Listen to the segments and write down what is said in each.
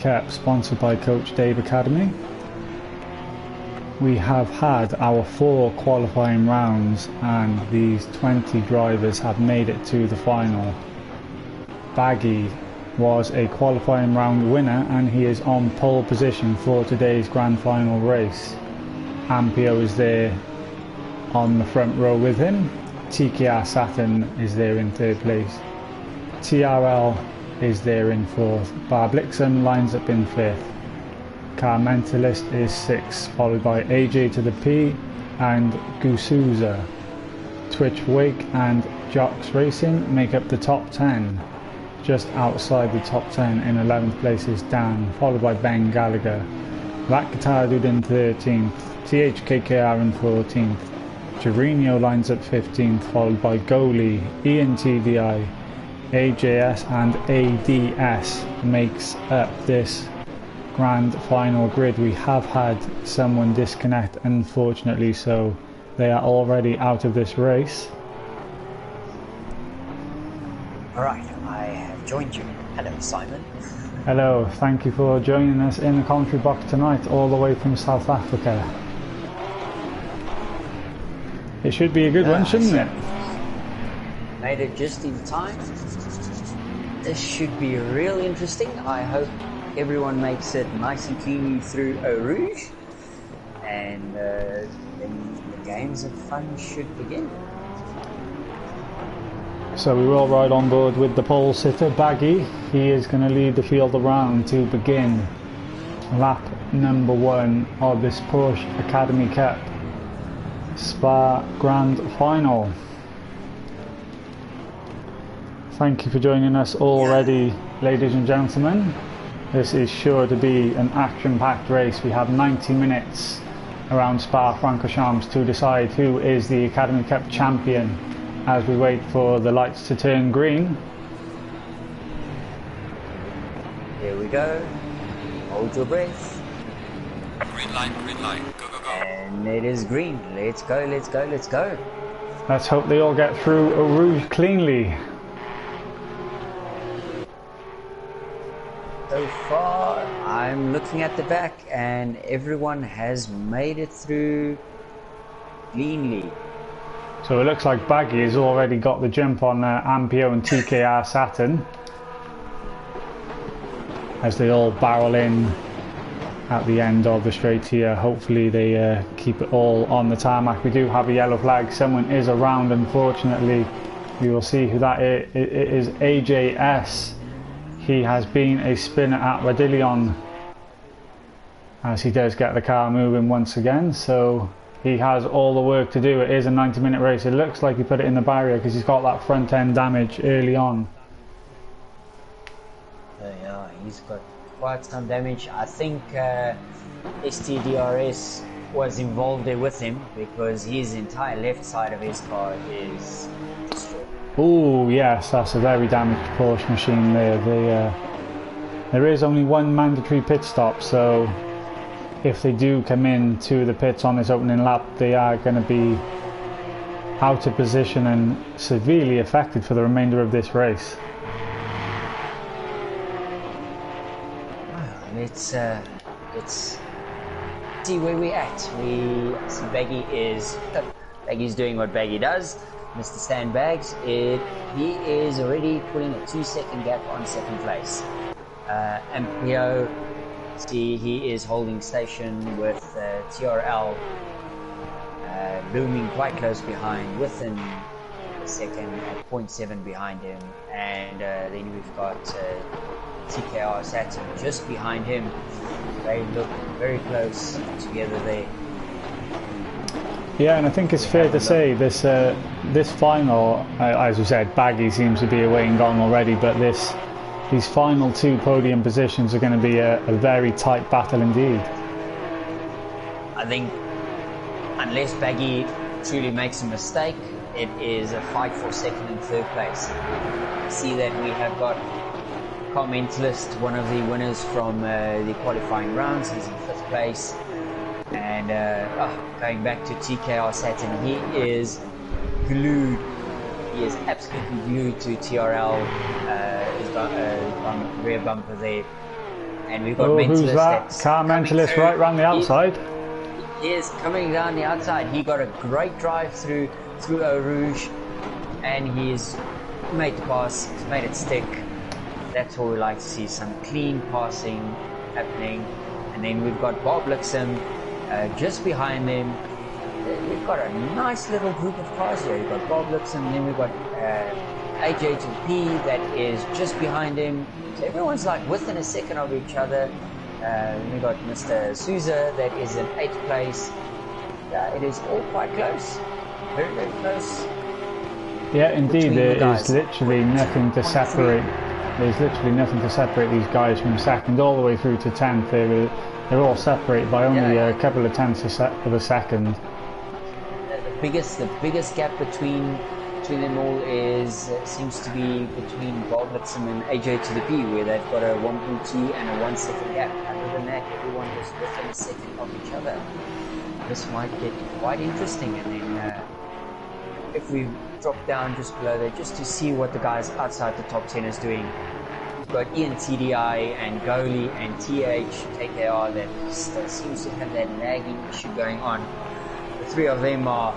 Cup, sponsored by Coach Dave Academy. We have had our 4 qualifying rounds and these 20 drivers have made it to the final. Baggy was a qualifying round winner and he is on pole position for today's grand final race. Ampio is there on the front row with him. TKR Saturn is there in 3rd place. TRL is there in 4th. Bar Blixen lines up in 5th. Car Mentalist is 6th, followed by AJ to the P and Gusuza. Twitch Wake and Jocks Racing make up the top 10. Just outside the top 10 in 11th place is Dan, followed by Ben Gallagher. That Guitar Dude in 13th. THKKR in 14th. Gerino lines up 15th, followed by Goalie, ENTVI, AJS and ADS makes up this grand final grid. We have had someone disconnect, unfortunately, so they are already out of this race. Alright, I have joined you. Hello, Simon. Hello, thank you for joining us in the commentary box tonight, all the way from South Africa. It should be a good one, shouldn't it? Made it just in time. This should be real interesting. I hope everyone makes it nice and cleanly through Eau Rouge, and then the games of fun should begin. So we will ride on board with the pole sitter, Baggy. He is going to lead the field around to begin lap number 1 of this Porsche Academy Cup Spa Grand Final. Thank you for joining us already, ladies and gentlemen. This is sure to be an action-packed race. We have 90 minutes around Spa-Francorchamps to decide who is the Academy Cup champion as we wait for the lights to turn green. Here we go. Hold your breath. Green light, go, go, go. And it is green. Let's go, let's go, let's go. Let's hope they all get through Eau Rouge cleanly. So far, I'm looking at the back and everyone has made it through cleanly. So it looks like Baggy has already got the jump on Ampio and TKR Saturn as they all barrel in at the end of the straight here. Hopefully they keep it all on the tarmac. We do have a yellow flag. Someone is around, unfortunately. We will see who that is. It is AJS. He has been a spinner at Radillion as he does get the car moving once again, so he has all the work to do. It is a 90-minute race. It looks like he put it in the barrier because he's got that front end damage early on. Yeah, he's got quite some damage. I think STDRS was involved there with him because his entire left side of his car is destroyed. Oh yes, that's a very damaged Porsche machine there. There is only one mandatory pit stop, so if they do come in to the pits on this opening lap, they are going to be out of position and severely affected for the remainder of this race. Let's see where we're at. We see Baggy's doing what Baggy does. Mr. Sandbags, he is already putting a 2-second gap on 2nd place. Ampio, see, he is holding station with TRL looming quite close behind, within a second at 0.7 behind him, and then we've got TKR Saturn just behind him. They look very close together there. Yeah, and I think it's fair to say this this final, as we said, Baggy seems to be away and gone already, but these final 2 podium positions are going to be a very tight battle indeed. I think unless Baggy truly makes a mistake, it is a fight for 2nd and 3rd place. See that we have got Commentalist, one of the winners from the qualifying rounds. He's in 5th place. And going back to TKR Saturn, he is glued. He is absolutely glued to TRL, his rear bumper there. And we've got Oh, Mentalist. who's that? That's Car coming Mentalist through. right round the outside. He is coming down the outside. He got a great drive through Eau Rouge, and he's made the pass. He's made it stick. That's what we like to see, some clean passing happening. And then we've got Bob Lixom just behind him. We've got a nice little group of cars here. We've got Bob Lixom, and then we've got AJ to P that is just behind him. So everyone's like within a second of each other. We've got Mr. Souza that is in 8th place. It is all quite close. Very, very close. Yeah, indeed, there guys. is literally nothing to separate. There's literally nothing to separate these guys from second all the way through to 10th. They're all separated by only a couple of tenths of a second. The biggest gap between them all seems to be between Bob Lixom and AJ to the P, where they've got a 1.2 and a 1 second gap. Other than that, everyone is within a second of each other. This might get quite interesting. And then if we drop down just below there, just to see what the guys outside the top 10 is doing. We've got Ian TDI and Goalie and TH KKR that still seems to have that lagging issue going on. The three of them are.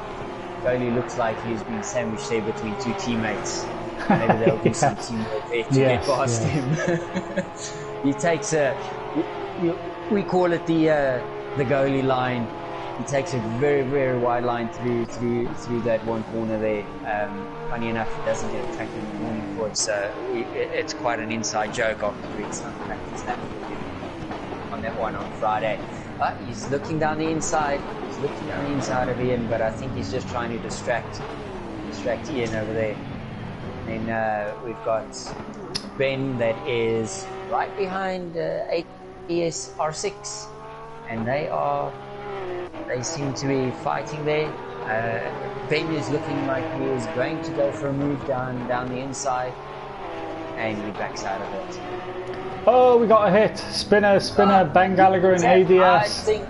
Goalie looks like he's been sandwiched there between two teammates. Maybe they'll do some teamwork there to get past him. He takes we call it the goalie line. He takes a very, very wide line through that one corner there. Funny enough, he doesn't get attacked in the morning for it, so it's quite an inside joke after doing some practice that on that one on Friday. But he's looking down the inside. He's looking down the inside of Ian, but I think he's just trying to distract Ian over there. And then we've got Ben that is right behind AES R6, and they seem to be fighting there. Ben is looking like he is going to go for a move down the inside, and he backs out of it. Oh, we got a hit. Spinner, Ben Gallagher and ADS. I think,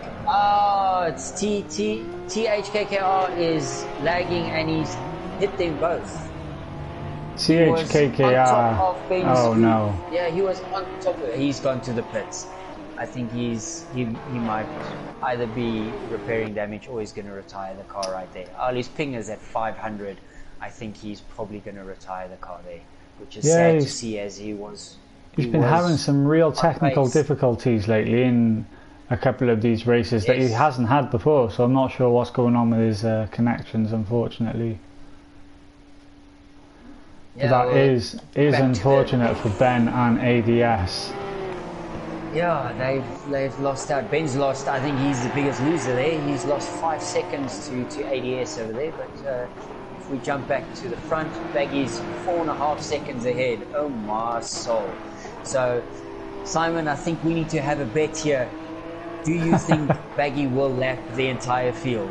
it's THKKR is lagging and he's hit them both. THKKR. Oh no. Yeah, he was on top of it. He's gone to the pits. I think he might either be repairing damage or he's going to retire the car right there. His ping is at 500. I think he's probably going to retire the car there, which is sad to see as he was. He's been having some real technical difficulties lately in a couple of these races that he hasn't had before, so I'm not sure what's going on with his connections, unfortunately. Yeah, that is unfortunate for Ben and ADS. Yeah, they've lost out. Ben's lost. I think he's the biggest loser there. He's lost 5 seconds to ADS over there. But if we jump back to the front, Baggy's 4.5 seconds ahead. Oh my soul! So, Simon, I think we need to have a bet here. Do you think Baggy will lap the entire field?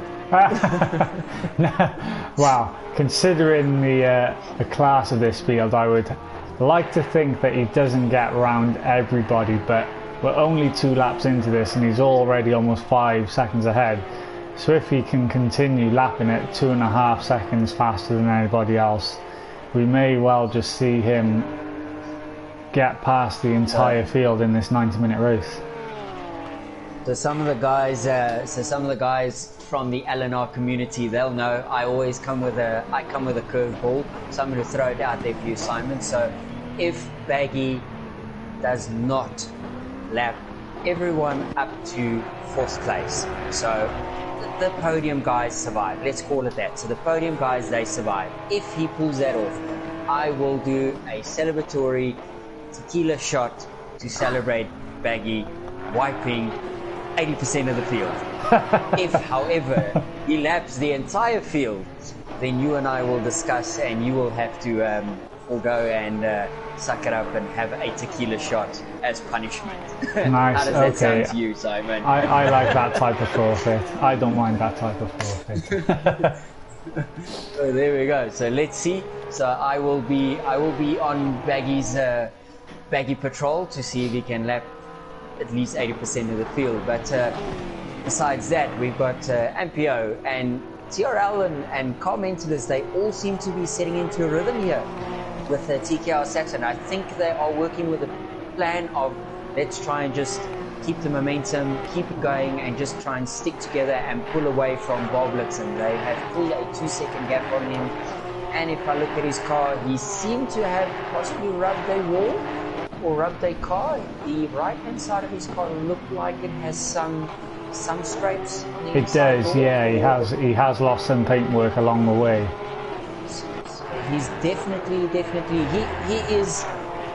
Wow, considering the class of this field, I would like to think that he doesn't get round everybody, but we're only 2 laps into this and he's already almost 5 seconds ahead. So if he can continue lapping it 2.5 seconds faster than anybody else, we may well just see him get past the entire field in this 90-minute race. So some of the guys from the LNR community, they'll know I always come with a curveball. So I'm going to throw it out there for you, Simon. So if Baggy does not lap everyone up to 4th place, so the podium guys survive. Let's call it that. So the podium guys, they survive. If he pulls that off, I will do a celebratory tequila shot to celebrate Baggy wiping 80% of the field. If, however, he laps the entire field, then you and I will discuss, and you will have to forego and suck it up and have a tequila shot as punishment. Nice. How does that sound to you, Simon? I like that type of forfeit. I don't mind that type of forfeit. So there we go. So let's see. So I will be on Baggy's Baggy patrol to see if he can lap at least 80% of the field. But besides that, we've got Ampio and TRL and car mentalists. They all seem to be setting into a rhythm here with TKR Saturn. I think they are working with a plan of let's try and just keep the momentum, keep it going, and just try and stick together and pull away from Bob Blitzen. They have pulled a 2-second gap on him, and if I look at his car, he seemed to have possibly rubbed a wall or rubbed a car. The right-hand side of his car looked like it has some scrapes on the inside. It does, yeah. He has lost some paintwork along the way. So he's definitely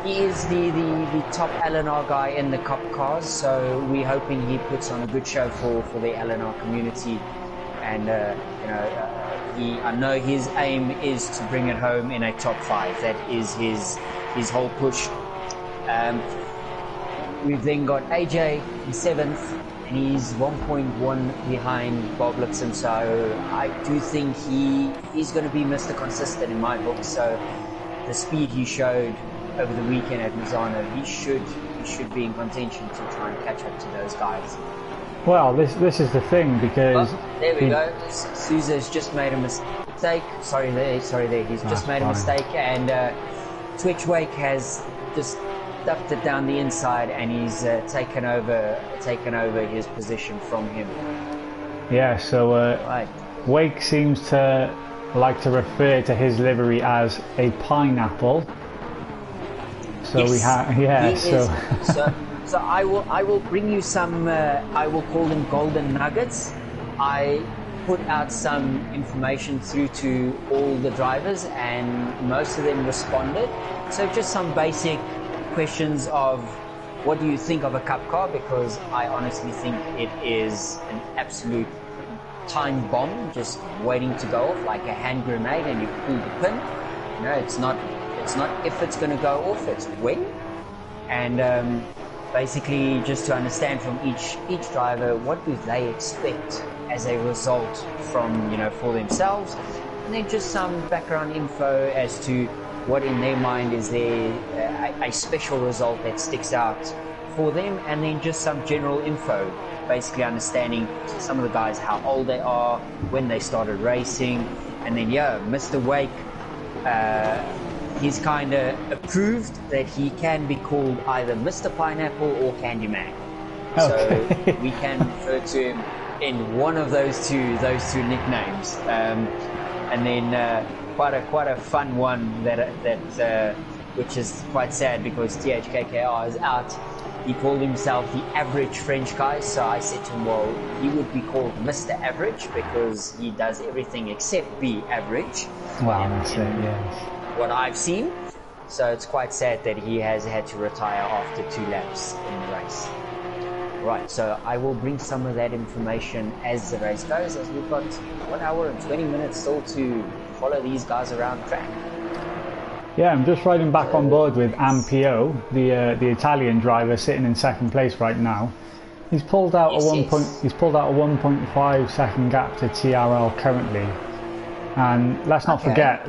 he is the top LNR guy in the Cup cars. So we're hoping he puts on a good show for the LNR community, and I know his aim is to bring it home in a top 5. That is his whole push. We've then got AJ in 7th, and he's 1.1 behind Bob Blitzen, so I do think he's going to be Mr. Consistent in my book. So the speed he showed over the weekend at Misano, he should be in contention to try and catch up to those guys. Well, this is the thing, because there we go. Sousa's just made a mistake. Sorry there. He's just made a mistake, and Twitch Wake has just stuffed it down the inside, and he's taken over his position from him. Yeah, so right. Wake seems to like to refer to his livery as a pineapple. So yes, we have, So I will bring you some. I will call them golden nuggets. I put out some information through to all the drivers, and most of them responded. So just some basic questions of what do you think of a Cup car, because I honestly think it is an absolute time bomb just waiting to go off, like a hand grenade, and you pull the pin. You know, it's not if it's going to go off, it's when. And basically just to understand from each driver, what do they expect as a result from, for themselves, and then just some background info as to what in their mind is there a special result that sticks out for them, and then just some general info, basically understanding some of the guys, how old they are, when they started racing, and then Mr. Wake, he's kind of approved that he can be called either Mr. Pineapple or Candyman. Okay. So we can refer to him in one of those two nicknames. And then quite a fun one that which is quite sad, because THKKR is out. He called himself the average French guy. So I said to him, well, he would be called Mr. Average because he does everything except be average. Wow, that's it, yes. What I've seen. So it's quite sad that he has had to retire after 2 laps in the race. Right, so I will bring some of that information as the race goes, as we've got 1 hour and 20 minutes still to follow these guys around track. Yeah, I'm just riding back on board with Ampio, the Italian driver sitting in 2nd place right now. He's pulled out a 1.5 second gap to TRL currently. And let's not forget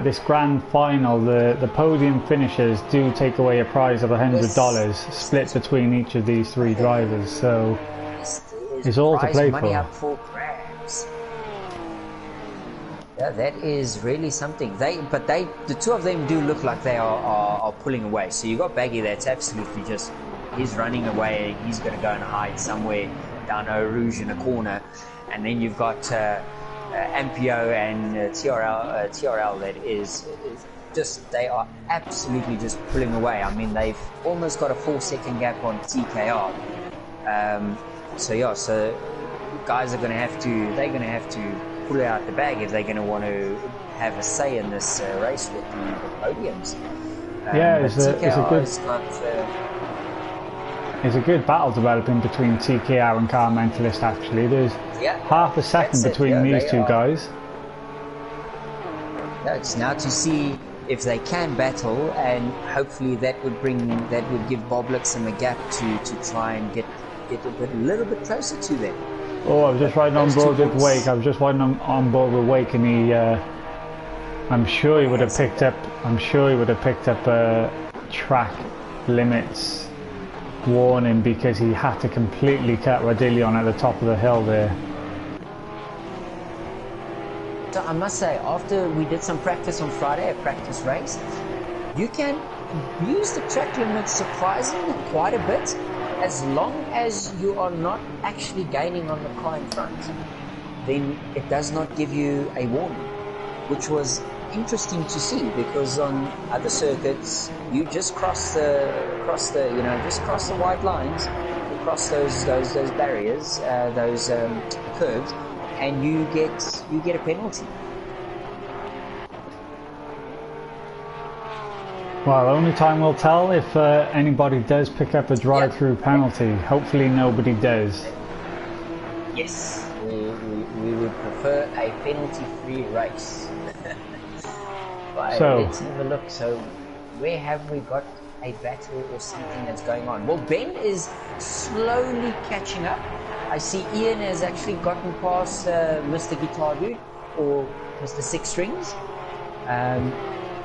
this grand final, the podium finishers do take away a prize of $100 split between each of these 3 drivers, so it's all to play money for. Up for grabs. Yeah, that is really something. The 2 of them do look like they are pulling away. So you got Baggy that's absolutely just, he's running away, he's going to go and hide somewhere down Eau Rouge in a corner, and then you've got Ampio and TRL that is just, they are absolutely just pulling away. I mean, they've almost got a 4-second gap on TKR. So guys are going to have to pull it out the bag if they're going to want to have a say in this race with the podiums. It's a good battle developing between TKR and Car Mentalist, actually. There's half a second between these 2 guys. It's now to see if they can battle, and hopefully that would give Bob Blitzen a gap to try and get a little bit closer to them. Oh, I was just riding on board with Wake. On board with Wake, and he, I'm sure he would have picked up track limits warning, because he had to completely cut Radillion at the top of the hill there. So I must say, after we did some practice on Friday, a practice race, you can use the track limit surprisingly quite a bit, as long as you are not actually gaining on the car in front. Then it does not give you a warning, which was interesting to see, because on other circuits you just cross the white lines, you cross those barriers, those curves, and you get a penalty. Well, only time will tell if anybody does pick up the drive-through penalty. Hopefully nobody does. Yes, we would prefer a penalty-free race. But So, let's have a look. So where have we got a battle or something that's going on? Well, Ben is slowly catching up. I see Ian has actually gotten past Mr. Guitar Dude or Mr. Six Strings.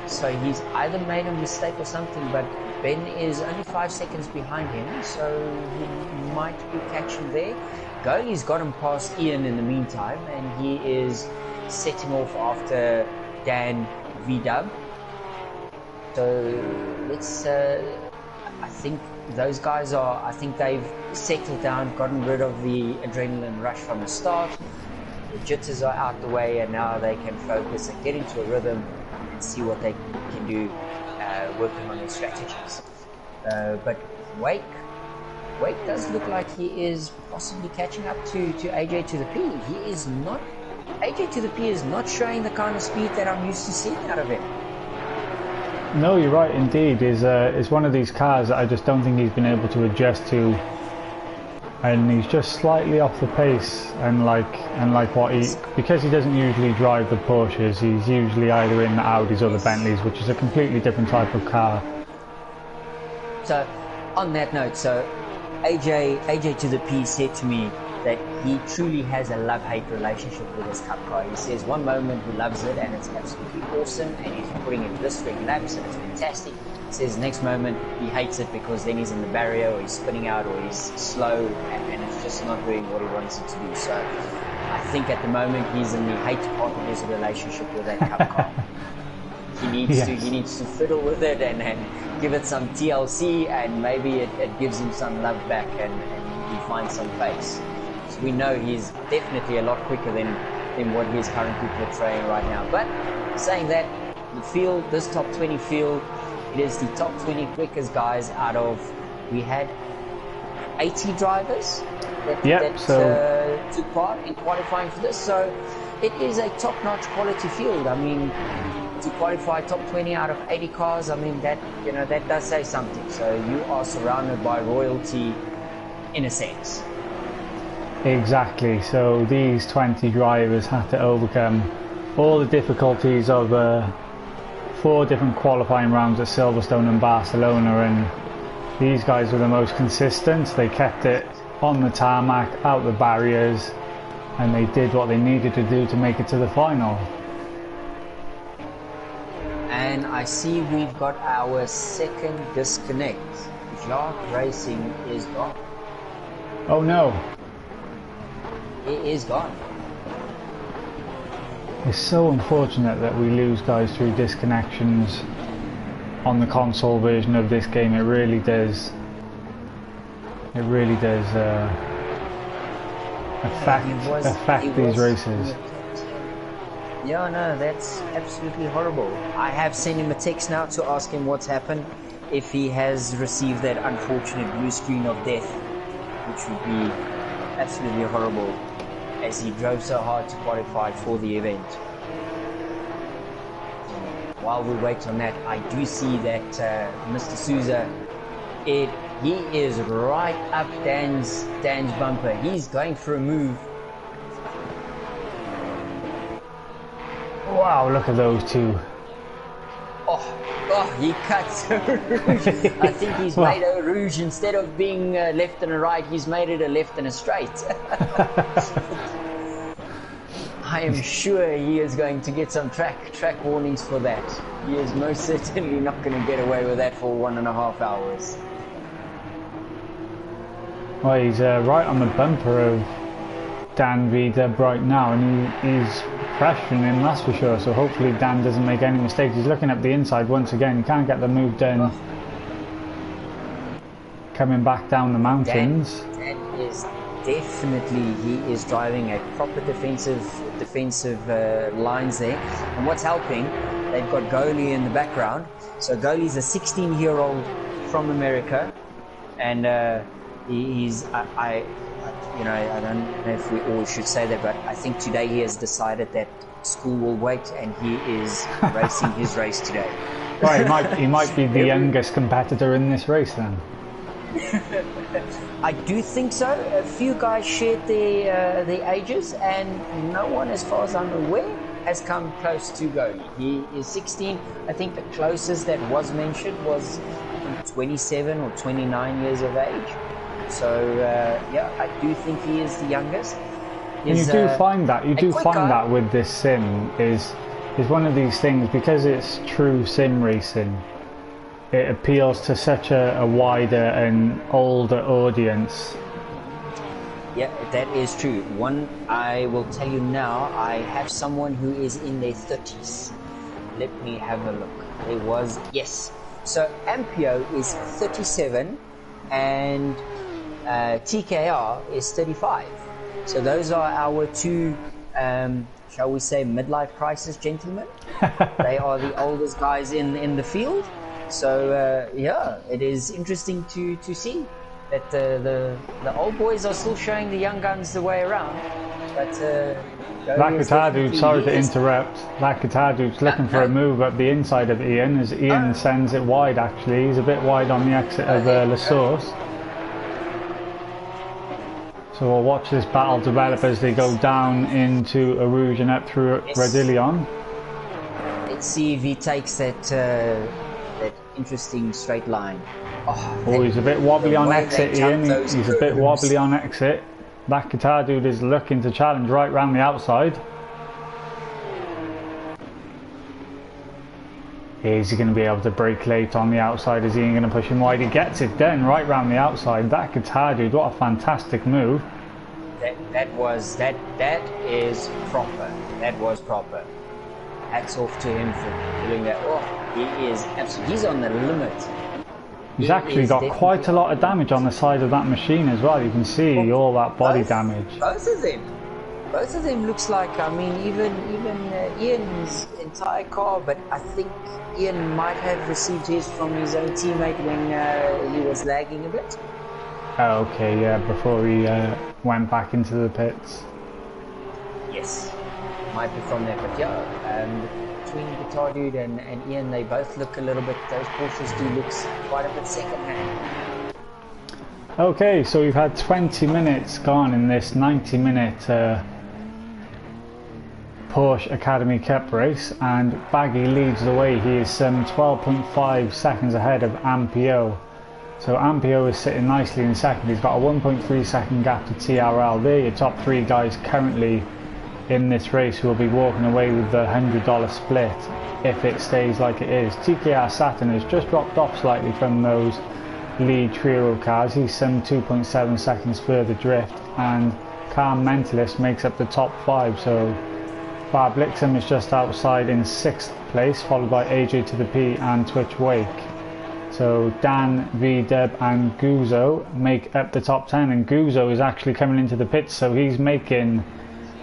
So he's either made a mistake or something, but Ben is only 5 seconds behind him, so he might be catching there. Goalie's got him past Ian in the meantime, and he is setting off after Dan V-Dub. So let's, I think those guys they've settled down, gotten rid of the adrenaline rush from the start. The jitters are out the way, and now they can focus and get into a rhythm and see what they can do, working on their strategies. But Wake does look like he is possibly catching up to AJ to the P. AJ to the P is not showing the kind of speed that I'm used to seeing out of him. no, you're right indeed. Is one of these cars that I just don't think he's been able to adjust to, and he's just slightly off the pace. And like what because he doesn't usually drive the Porsches, he's usually either in the Audis or the Bentleys, which is a completely different type of car. So on that note, so AJ to the P said to me that he truly has a love-hate relationship with his Cup car. He says one moment he loves it and it's absolutely awesome and he's putting in blistering laps and it's fantastic. He says next moment he hates it because then he's in the barrier or he's spinning out or he's slow and it's just not doing what he wants it to do. So I think at the moment he's in the hate part of his relationship with that Cup car. He needs to fiddle with it and give it some TLC, and maybe it gives him some love back and he finds some pace. So we know he's definitely a lot quicker than what he's currently portraying right now. But saying that, the field, this top 20 field, it is the top 20 quickest guys out of, we had 80 drivers that took part in qualifying for this. So it is a top-notch quality field. I mean, to qualify top 20 out of 80 cars, I mean, that does say something. So you are surrounded by royalty in a sense. Exactly. So these 20 drivers had to overcome all the difficulties of 4 different qualifying rounds at Silverstone and Barcelona, and these guys were the most consistent. They kept it on the tarmac, out the barriers, and they did what they needed to do to make it to the final. And I see we've got our second disconnect. Jacques Racing is gone. Oh no. It is gone. It's so unfortunate that we lose guys through disconnections on the console version of this game. It really does. It really does affect these races. Yeah, no, that's absolutely horrible. I have sent him a text now to ask him what's happened, if he has received that unfortunate blue screen of death, which would be absolutely horrible, as he drove so hard to qualify for the event. While we wait on that, I do see that Mr. Souza, he is right up Dan's bumper. He's going for a move. Wow, look at those two. Oh, he cuts a rouge. I think he's made a rouge. Instead of being left and a right, he's made it a left and a straight. I am sure he is going to get some track warnings for that. He is most certainly not going to get away with that for 1.5 hours. Well, he's right on the bumper of Dan V-Dub right now, and he's pressuring him, that's for sure. So hopefully Dan doesn't make any mistakes. He's looking up the inside once again. He can't get the move done. Coming back down the mountains. Dan is definitely, he is driving a proper defensive lines there. And what's helping, they've got Goalie in the background. So Goalie's a 16-year-old from America, and he's I don't know if we always should say that, but I think today he has decided that school will wait, and he is racing his race today. Right, he might be the youngest competitor in this race then. I do think so. A few guys shared their ages, and no one, as far as I'm aware, has come close to Goalie. He is 16. I think the closest that was mentioned was 27 or 29 years of age. So yeah, I do think he is the youngest. You do find that with this sim is one of these things, because it's true sim racing. It appeals to such a wider and older audience. Yeah, that is true. One, I will tell you now, I have someone who is in their 30s. Let me have a look. Yes. So Ampio is 37 and TKR is 35. So those are our two, shall we say, midlife crisis gentlemen. They are the oldest guys in the field. So yeah, it is interesting to see that the old boys are still showing the young guns the way around. But that guitar dude, sorry to interrupt, that guitar dude's looking for a move up the inside of Ian, as Ian sends it wide. Actually, he's a bit wide on the exit of La Source. So we'll watch this battle develop as they go down into Arouge and up through Radillion. Let's see if he takes that interesting straight line. Oh, he's a bit wobbly on exit, Ian. He's a bit wobbly on exit. That guitar dude is looking to challenge right round the outside. Is he going to be able to brake late on the outside? Is Ian going to push him wide? He gets it done right round the outside. That guitar dude, what a fantastic move. That is proper. That was proper. Hats off to him for doing that. Oh, he is absolutely, he's on the limit. He's actually got quite a lot of damage on the side of that machine as well. You can see all that body damage. Both of them looks like, I mean, even Ian's entire car, but I think Ian might have received his from his own teammate when he was lagging a bit. Oh, okay, yeah, before he went back into the pits. Yes, might be from there, but yeah, between Guitar Dude and Ian, they both look a little bit, those Porsches do look quite a bit second hand. Okay, so we've had 20 minutes gone in this 90-minute Porsche Academy Cup race, and Baggy leads the way. He is some 12.5 seconds ahead of Ampio. So Ampio is sitting nicely in second. He's got a 1.3 second gap to TRL. They're your top three guys currently in this race who will be walking away with the $100 split if it stays like it is. TKR Saturn has just dropped off slightly from those lead trio cars. He's some 2.7 seconds further drift, and Car Mentalist makes up the top five. So Bar Blixham is just outside in 6th place, followed by AJ to the P and Twitch Wake. So Dan, V-Dub and Guzzo make up the top 10, and Guzzo is actually coming into the pits, so he's making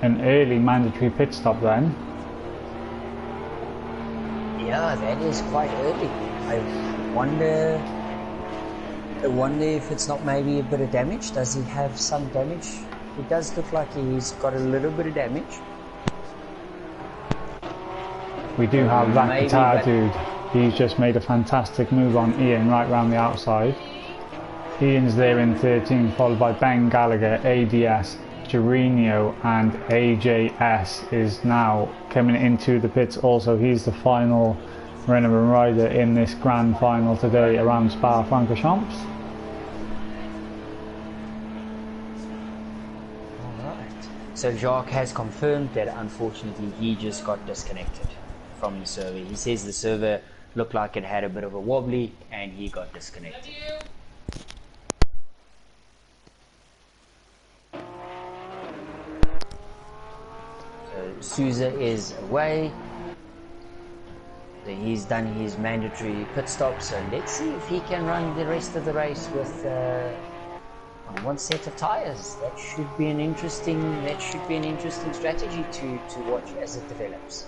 an early mandatory pit stop then. Yeah, that is quite early. I wonder if it's not maybe a bit of damage. Does he have some damage? It does look like he's got a little bit of damage. We do have that guitar dude. He's just made a fantastic move on Ian right round the outside. Ian's there in 13, followed by Ben Gallagher, ADS, Gerino, and AJS is now coming into the pits also. He's the final Renault rider in this grand final today around Spa-Francorchamps. Alright, so Jacques has confirmed that unfortunately he just got disconnected from the server. He says the server looked like it had a bit of a wobbly and he got disconnected. So Souza is away. So he's done his mandatory pit stop. So let's see if he can run the rest of the race with on one set of tires. That should be an interesting strategy to watch as it develops.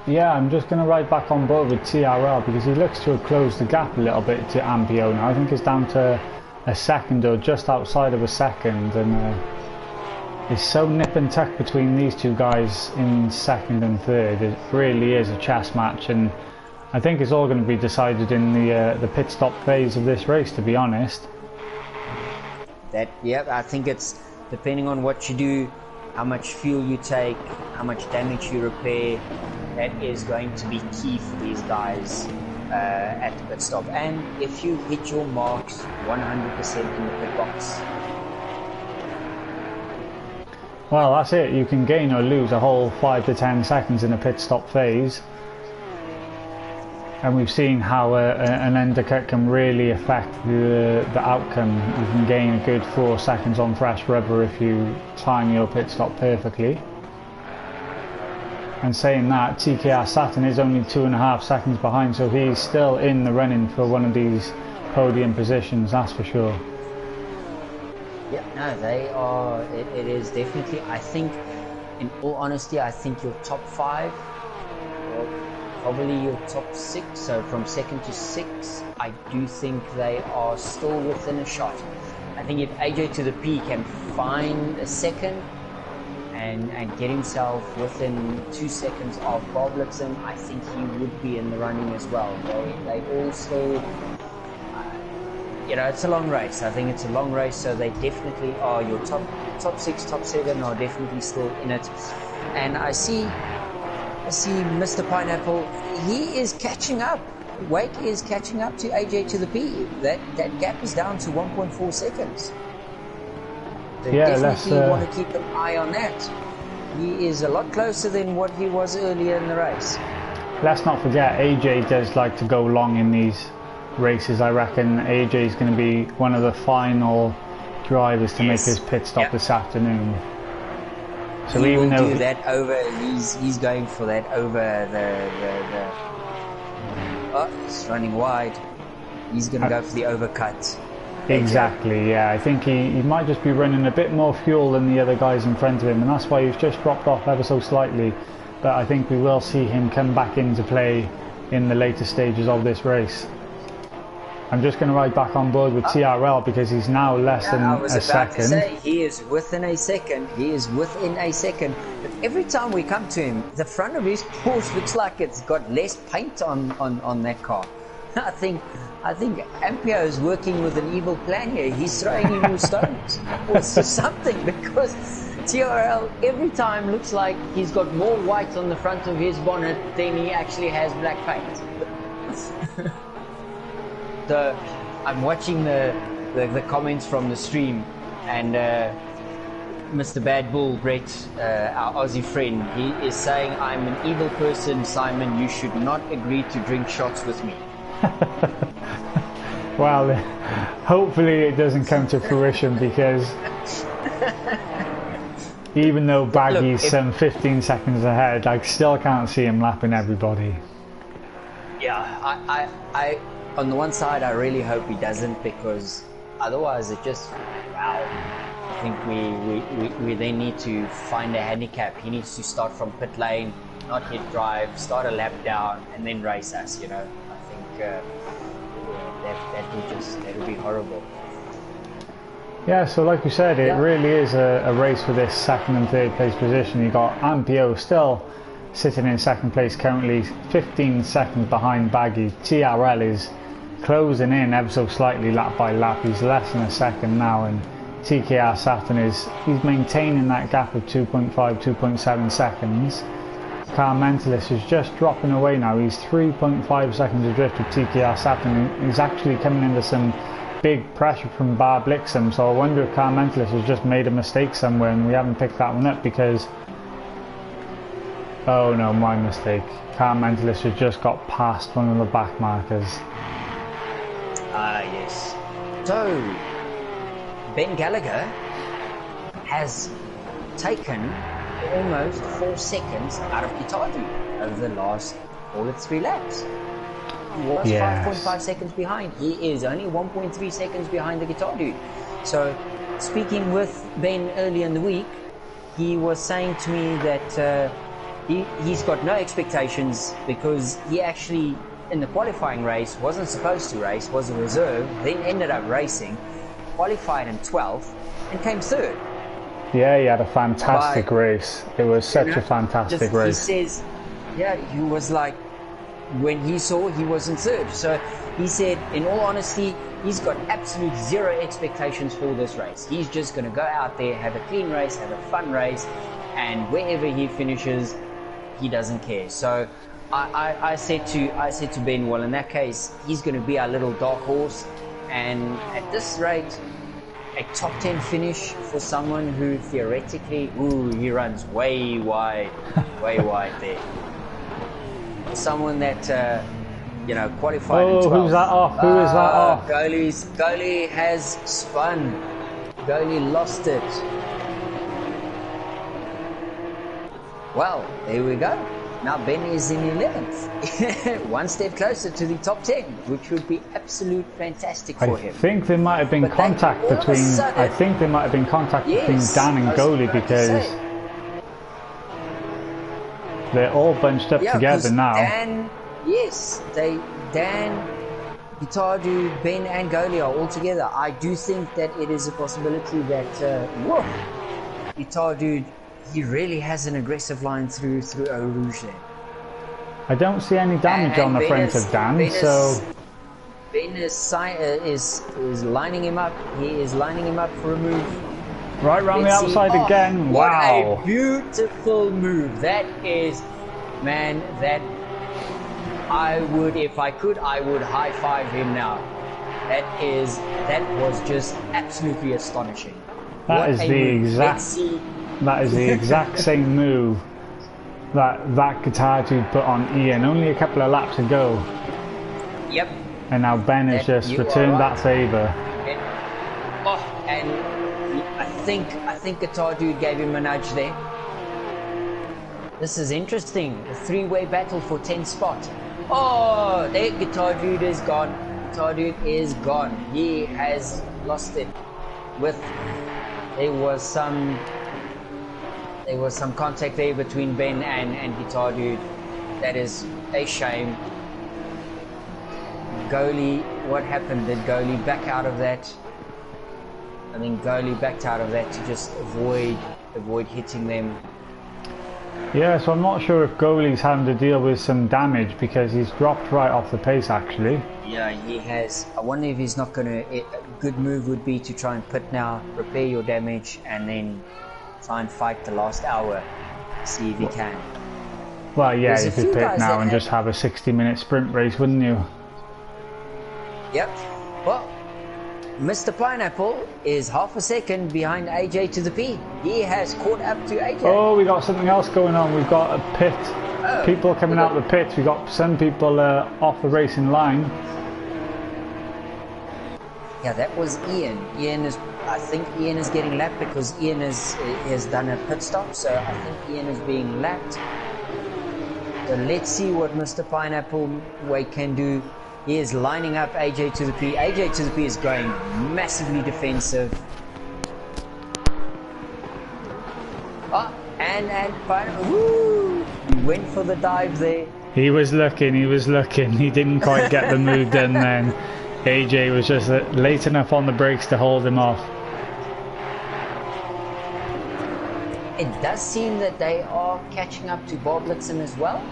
Yeah, I'm just going to ride back on board with TRL because he looks to have closed the gap a little bit to Ampio now. I think it's down to a second or just outside of a second, and it's so nip and tuck between these two guys in second and third. It really is a chess match, and I think it's all going to be decided in the pit stop phase of this race, to be honest. I think it's depending on what you do, how much fuel you take, how much damage you repair. That is going to be key for these guys at the pit stop. And if you hit your marks 100% in the pit box. Well, that's it. You can gain or lose a whole 5 to 10 seconds in a pit stop phase. And we've seen how an undercut can really affect the outcome. You can gain a good 4 seconds on fresh rubber if you time your pit stop perfectly. And saying that, TKR Saturn is only 2.5 seconds behind, so he's still in the running for one of these podium positions, that's for sure. Yeah, no, they are. It is definitely. I think, in all honesty, I think your top 5, or probably your top 6. So from second to 6, I do think they are still within a shot. I think if AJ to the P can find a second and get himself within 2 seconds of Bob Lipson, I think he would be in the running as well. They all still. It's a long race. I think it's a long race, so they definitely are. Your top 6, top 7 are definitely still in it. And I see Mr. Pineapple. He is catching up. Wake is catching up to AJ to the P. That gap is down to 1.4 seconds. So yeah, definitely want to keep an eye on that. He is a lot closer than what he was earlier in the race. Let's not forget, AJ does like to go long in these races. I reckon AJ is going to be one of the final drivers to make his pit stop this afternoon. So he even will though do that over, he's going for that over the oh, he's running wide. He's going to go for the overcut. Exactly, yeah. I think he might just be running a bit more fuel than the other guys in front of him, and that's why he's just dropped off ever so slightly. But I think we will see him come back into play in the later stages of this race. I'm just going to ride back on board with TRL because he's now less than a second. I was about to say, he is within a second. He is within a second. But every time we come to him, the front of his Porsche looks like it's got less paint on that car. I think Ampio is working with an evil plan here. He's throwing him with stones or something, because TRL every time looks like he's got more white on the front of his bonnet than he actually has black paint. So I'm watching the comments from the stream, and Mr. Bad Bull, Brett, our Aussie friend, he is saying, "I'm an evil person, Simon. You should not agree to drink shots with me." Well, hopefully it doesn't come to fruition, because even though Baggy's some 15 seconds ahead, I still can't see him lapping everybody. Yeah, I on the one side, I really hope he doesn't, because otherwise it just, wow. I think we then need to find a handicap. He needs to start from pit lane, not hit drive, start a lap down, and then race us, I think that would be horrible. Yeah, so like you said, it really is a race for this second and third place position. You got Ampio still sitting in second place currently, 15 seconds behind Baggy. TRL is closing in ever so slightly lap by lap. He's less than a second now, and TKR Saturn he's maintaining that gap of 2.5, 2.7 seconds. Car Mentalist is just dropping away now. He's 3.5 seconds adrift of TKR Saturn. He's actually coming into some big pressure from Bar Blixen, so I wonder if Car Mentalist has just made a mistake somewhere and we haven't picked that one up, because oh no, my mistake. Car Mentalist has just got past one of the back markers. Yes. So Ben Gallagher has taken almost 4 seconds out of Guitardi over the last, call it 3 laps. He was 5.5 seconds behind. He is only 1.3 seconds behind the Guitar Dude. So, speaking with Ben early in the week, he was saying to me that he's got no expectations because he actually, in the qualifying race, wasn't supposed to race, was a reserve, then ended up racing, qualified in 12th, and came 3rd. Yeah, he had a fantastic race. It was such a fantastic race. He says, yeah, he was like, when he saw he was in 3rd. So he said, in all honesty, he's got absolute zero expectations for this race. He's just going to go out there, have a clean race, have a fun race, and wherever he finishes, he doesn't care. So I said to Ben, well, in that case, he's going to be our little dark horse, and at this rate, a top 10 finish for someone who theoretically, he runs way wide there. For someone that, qualified in 12th. Who's that off? Who is that off? Goalie has spun. Goalie lost it. Well, there we go. Now Ben is in 11th. One step closer to the top 10, which would be absolute fantastic for him. I think there might have been contact between Dan and Goalie because they're all bunched up together now. Dan, Guitar Dude, Ben and Goalie are all together. I do think that it is a possibility that Guitar Dude, he really has an aggressive line through Eau Rouge there. I don't see any damage on the front of Dan, Ben is lining him up. He is lining him up for a move. Right round the outside again. Wow. What a beautiful move. That is, man, that I would, if I could, I would high five him now. That was just absolutely astonishing. That is the exact same move that Guitar Dude put on Ian only a couple of laps ago. Yep. And now Ben has just returned that favour. And I think Guitar Dude gave him a nudge there. This is interesting. A 3-way battle for 10th spot. Oh, there Guitar Dude is gone. Guitar Dude is gone. He has lost it. There was some contact there between Ben and Guitar Dude. That is a shame. Goalie, what happened? Did Goalie back out of that? I think Goalie backed out of that to just avoid hitting them. Yeah, so I'm not sure if Goalie's having to deal with some damage because he's dropped right off the pace actually. Yeah, he has. I wonder if he's not going to... A good move would be to try and pit now, repair your damage, and then try and fight the last hour. See if he can. Well, yeah, you could pit now and just have a 60-minute sprint race, wouldn't you? Yep. Well, Mr. Pineapple is half a second behind AJ to the P. He has caught up to AJ. Oh, we got something else going on. We've got a pit. People coming out of the pits. We've got some people off the racing line. Yeah, that was Ian. I think Ian is getting lapped because Ian has done a pit stop. So I think Ian is being lapped. So let's see what Mr. Pineapple can do. He is lining up AJ to the P. AJ to the P is going massively defensive. Oh, and woo! He went for the dive there. He was looking. He didn't quite get the move done then. AJ was just late enough on the brakes to hold him off. It does seem that they are catching up to Bob Blitzen as well.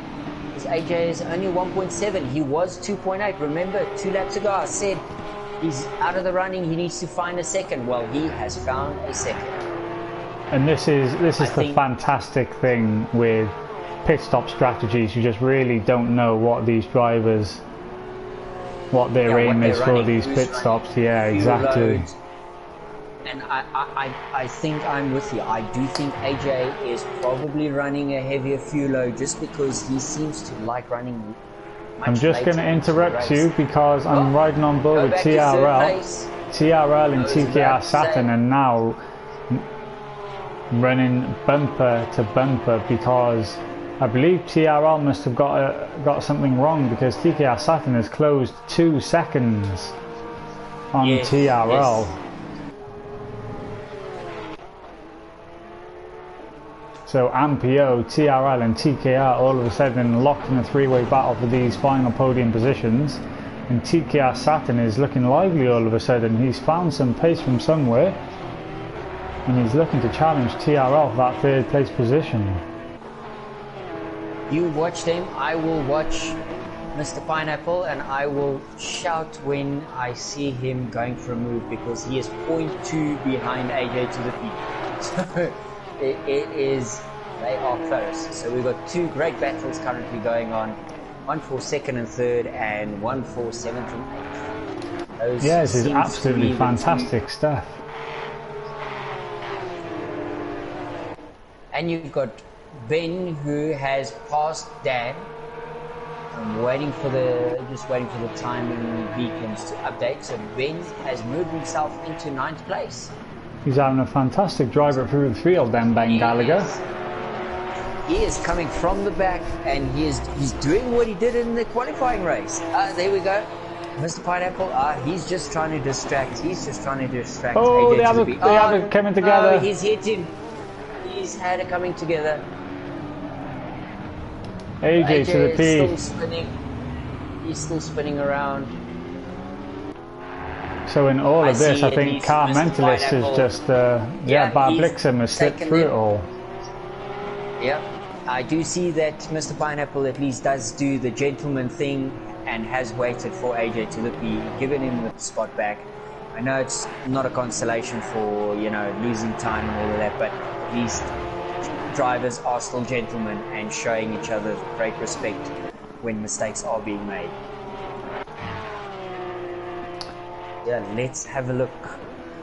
Because AJ is only 1.7. He was 2.8. Remember, 2 laps ago I said he's out of the running. He needs to find a second. Well, he has found a second. And this is the fantastic thing with pit stop strategies. You just really don't know what these drivers, what their aim is for these pit stops. Yeah, exactly. And I think I'm with you. I do think AJ is probably running a heavier fuel load just because he seems to like running much. I'm just going to interrupt you because I'm riding on board with TRL and TKR Saturn, and now running bumper to bumper because I believe TRL must have got something wrong because TKR Saturn has closed 2 seconds on TRL. Yes. So Ampio, TRL and TKR all of a sudden locked in a three-way battle for these final podium positions. And TKR Saturn is looking lively all of a sudden. He's found some pace from somewhere. And he's looking to challenge TRL for that 3rd place position. You watch them, I will watch Mr. Pineapple, and I will shout when I see him going for a move because he is 0.2 behind AJ to the peak. So it is, they are close. So we've got 2 great battles currently going on. One for 2nd and 3rd and one for 7th and 8th. Those yeah, this is absolutely fantastic stuff. And you've got Ben who has passed Dan. I'm just waiting for the timing beacons to update. So Ben has moved himself into 9th place. He's having a fantastic driver through the field then, Ben Gallagher. He is coming from the back and he's doing what he did in the qualifying race. There we go. Mr. Pineapple, he's just trying to distract. He's just trying to distract. Oh, AJ they have it coming together. Oh, he's hit him. He's had it coming together. AJ to the P. Is still spinning. He's still spinning around. So in all of this, I think Car Mentalist is just, Bar Blixen has slipped through it all. Yeah, I do see that Mr. Pineapple at least does do the gentleman thing and has waited for AJ to the P, given him the spot back. I know it's not a consolation for, losing time and all of that, but at least drivers are still gentlemen and showing each other great respect when mistakes are being made. Yeah, let's have a look.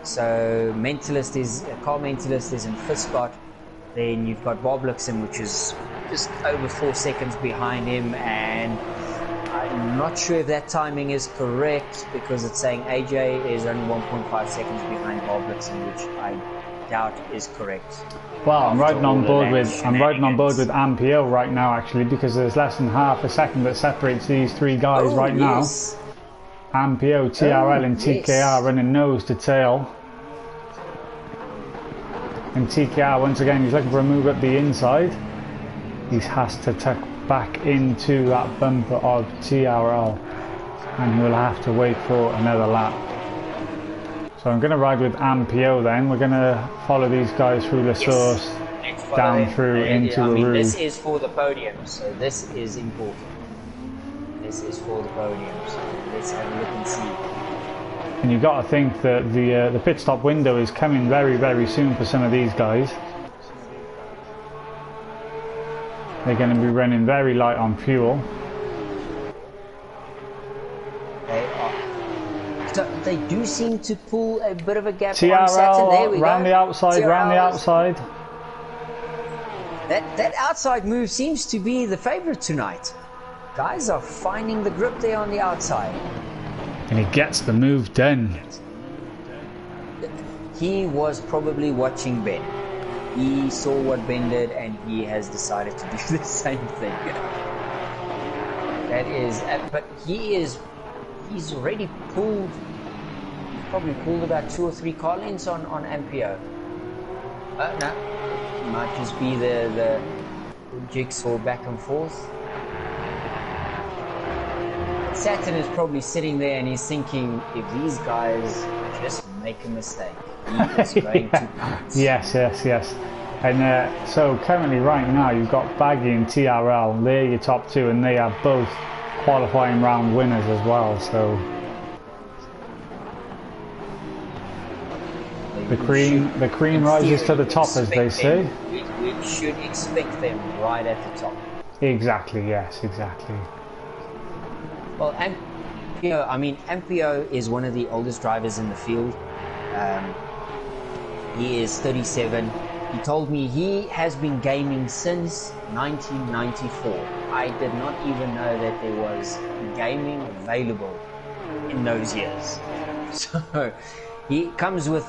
So Car Mentalist is in 5th spot. Then you've got Bob Luxon, which is just over 4 seconds behind him, and I'm not sure if that timing is correct because it's saying AJ is only 1.5 seconds behind Bob Luxon, which I doubt is correct. Well, I'm riding on board with Ampio right now actually, because there's less than half a second that separates these 3 guys now. Ampio, TRL and TKR running nose to tail. And TKR, once again, he's looking for a move up the inside. He has to tuck back into that bumper of TRL. And he'll have to wait for another lap. So I'm going to ride with Ampio then. We're going to follow these guys through the source, down through into the room. This is for the podium, so this is important. This is for the podium, so let's have a look and see. And you've got to think that the pit stop window is coming very, very soon for some of these guys. They're going to be running very light on fuel. They are. So they do seem to pull a bit of a gap TRL, on Saturn. There we round go. the outside, round the outside. That outside move seems to be the favourite tonight. Guys are finding the grip there on the outside. And he gets the move done. He was probably watching Ben. He saw what Ben did and he has decided to do the same thing. That is, but he's already probably pulled about 2 or 3 car lengths on Ampio. No, might just be the jigsaw back and forth. Saturn is probably sitting there and he's thinking, if these guys just make a mistake, he is going to pounce. Yes. And so currently right now you've got Baggy and TRL, they're your top 2 and they are both qualifying round winners as well, so the cream rises to the top, as they say. We should expect them right at the top. Exactly, yes, exactly. Well, Ampio is one of the oldest drivers in the field. He is 37. He told me he has been gaming since 1994. I did not even know that there was gaming available in those years. So he comes with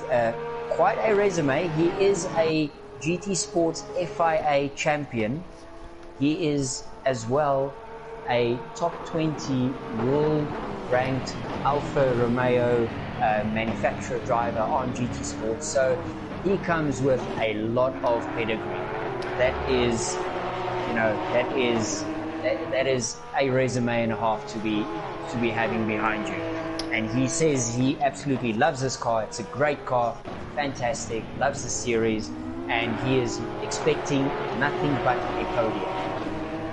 quite a resume. He is a GT Sports FIA champion. He is as well a top 20 world ranked Alfa Romeo manufacturer driver on GT Sports. So he comes with a lot of pedigree. That is, you know, that is a resume and a half to be having behind you. And he says he absolutely loves this car. It's a great car, fantastic, loves the series, and he is expecting nothing but a podium.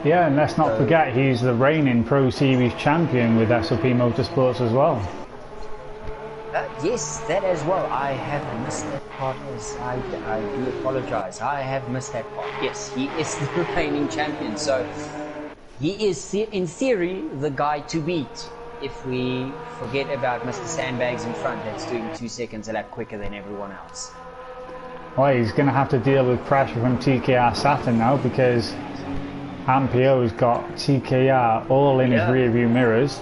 Yeah, and let's not forget he's the reigning Pro Series champion with SOP Motorsports as well. Yes, that as well. I have missed that part. Yes, I do apologize. I have missed that part. Yes, he is the reigning champion. So he is, in theory, the guy to beat. If we forget about Mr. Sandbags in front, that's doing 2 seconds a lap quicker than everyone else. Well, he's going to have to deal with pressure from TKR Saturn now, because Ampio's got TKR all in his rear view mirrors.